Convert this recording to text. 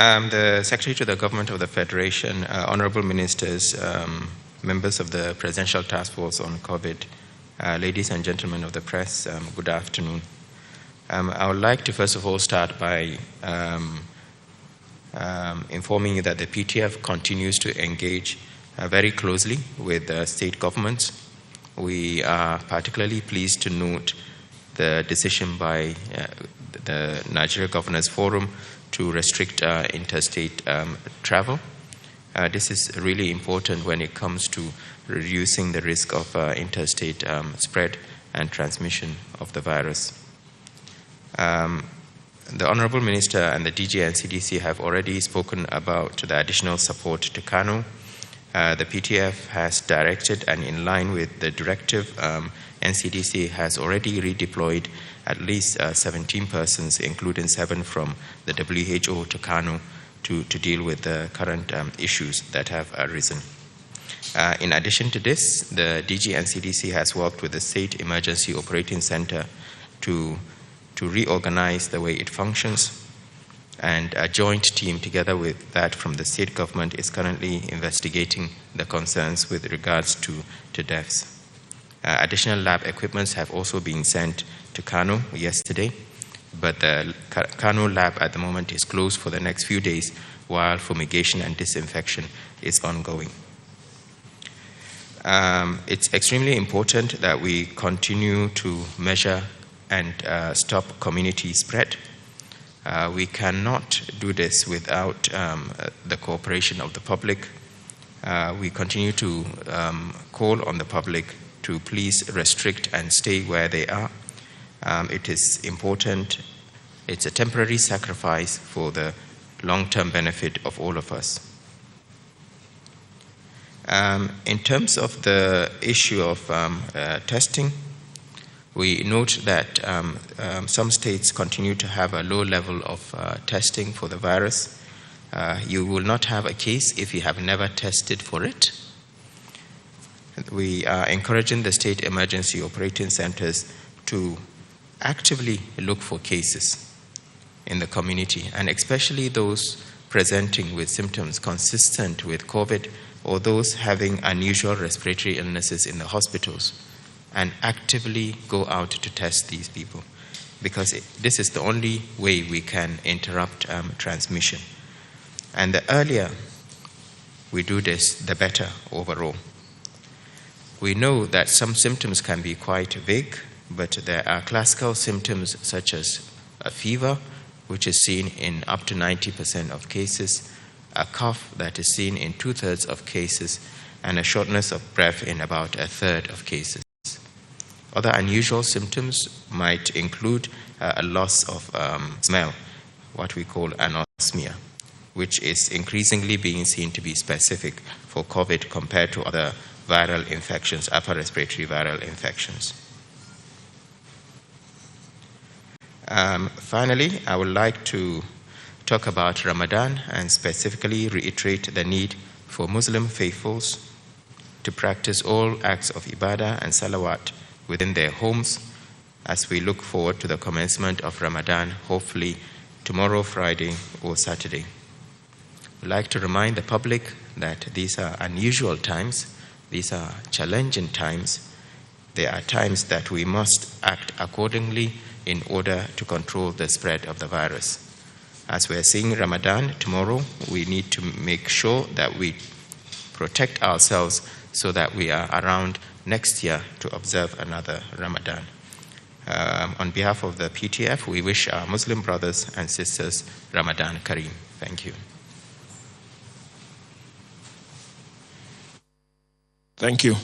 The Secretary to the Government of the Federation, Honorable Ministers, members of the Presidential Task Force on COVID, ladies and gentlemen of the press, good afternoon. I would like to first of all start by informing you that the PTF continues to engage very closely with state governments. We are particularly pleased to note the decision by the Nigeria Governors Forum to restrict interstate travel. This is really important when it comes to reducing the risk of interstate spread and transmission of the virus. The Honorable Minister and the DG and CDC have already spoken about the additional support to Kano. The PTF has directed, and in line with the directive, NCDC has already redeployed at least 17 persons, including 7 from the WHO to Kano, to deal with the current issues that have arisen. In addition to this, the DG and CDC has worked with the State Emergency Operating Center to reorganize the way it functions, and a joint team together with that from the state government is currently investigating the concerns with regards to deaths. Additional lab equipments have also been sent to Kano yesterday, but the Kano lab at the moment is closed for the next few days while fumigation and disinfection is ongoing. It's extremely important that we continue to measure and stop community spread. We cannot do this without the cooperation of the public. We continue to call on the public to please restrict and stay where they are. It is important. It's a temporary sacrifice for the long-term benefit of all of us. In terms of the issue of testing, we note that some states continue to have a low level of testing for the virus. You will not have a case if you have never tested for it. We are encouraging the state emergency operating centers to actively look for cases in the community, and especially those presenting with symptoms consistent with COVID or those having unusual respiratory illnesses in the hospitals, and actively go out to test these people, because this is the only way we can interrupt transmission. And the earlier we do this, the better overall. We know that some symptoms can be quite vague, but there are classical symptoms such as a fever, which is seen in up to 90% of cases, a cough that is seen in 2/3 of cases, and a shortness of breath in about 1/3 of cases. Other unusual symptoms might include a loss of smell, what we call anosmia, which is increasingly being seen to be specific for COVID compared to other viral infections, upper respiratory viral infections. Finally, I would like to talk about Ramadan and specifically reiterate the need for Muslim faithfuls to practice all acts of ibadah and salawat within their homes as we look forward to the commencement of Ramadan, hopefully tomorrow, Friday, or Saturday. I'd like to remind the public that these are unusual times, these are challenging times. There are times that we must act accordingly in order to control the spread of the virus. As we are seeing Ramadan tomorrow, we need to make sure that we protect ourselves so that we are around next year to observe another Ramadan. On behalf of the PTF, we wish our Muslim brothers and sisters Ramadan Kareem. Thank you. Thank you.